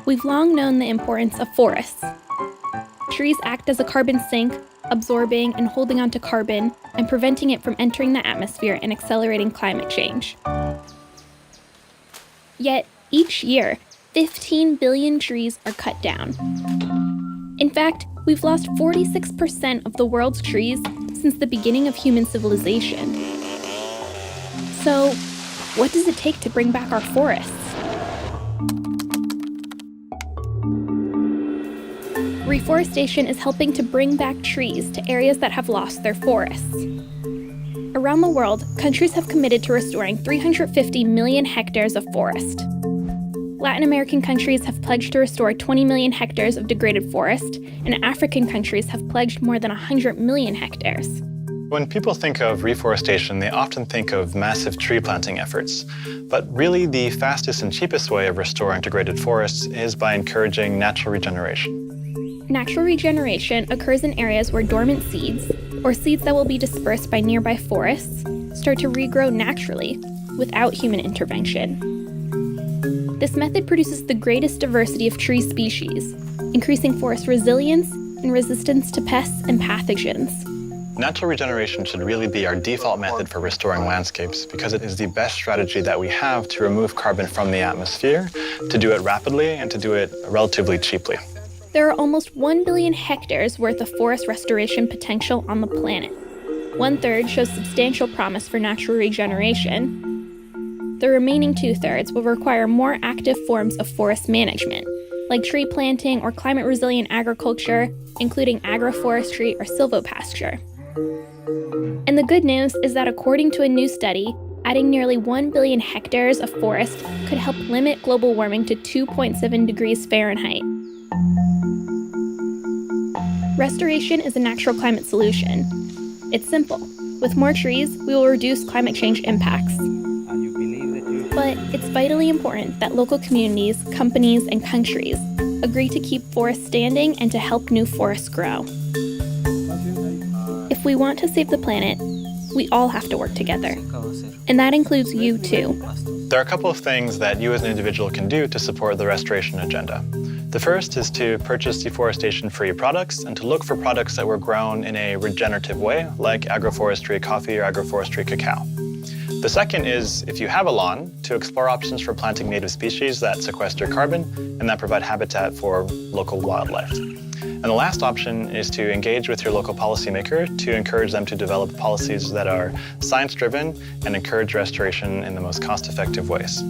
We've long known the importance of forests. Trees act as a carbon sink, absorbing and holding onto carbon and preventing it from entering the atmosphere and accelerating climate change. Yet, each year, 15 billion trees are cut down. In fact, we've lost 46% of the world's trees since the beginning of human civilization. So, what does it take to bring back our forests? Reforestation is helping to bring back trees to areas that have lost their forests. Around the world, countries have committed to restoring 350 million hectares of forest. Latin American countries have pledged to restore 20 million hectares of degraded forest, and African countries have pledged more than 100 million hectares. When people think of reforestation, they often think of massive tree planting efforts. But really, the fastest and cheapest way of restoring degraded forests is by encouraging natural regeneration. Natural regeneration occurs in areas where dormant seeds, or seeds that will be dispersed by nearby forests, start to regrow naturally, without human intervention. This method produces the greatest diversity of tree species, increasing forest resilience and resistance to pests and pathogens. Natural regeneration should really be our default method for restoring landscapes because it is the best strategy that we have to remove carbon from the atmosphere, to do it rapidly, and to do it relatively cheaply. There are almost 1 billion hectares worth of forest restoration potential on the planet. 1/3 shows substantial promise for natural regeneration. The remaining 2/3 will require more active forms of forest management, like tree planting or climate-resilient agriculture, including agroforestry or silvopasture. And the good news is that according to a new study, adding nearly 1 billion hectares of forest could help limit global warming to 2.7 degrees Fahrenheit. Restoration is a natural climate solution. It's simple. With more trees, we will reduce climate change impacts. But it's vitally important that local communities, companies, and countries agree to keep forests standing and to help new forests grow. If we want to save the planet, we all have to work together. And that includes you too. There are a couple of things that you as an individual can do to support the restoration agenda. The first is to purchase deforestation-free products and to look for products that were grown in a regenerative way, like agroforestry coffee or agroforestry cacao. The second is, if you have a lawn, to explore options for planting native species that sequester carbon and that provide habitat for local wildlife. And the last option is to engage with your local policymaker to encourage them to develop policies that are science-driven and encourage restoration in the most cost-effective ways.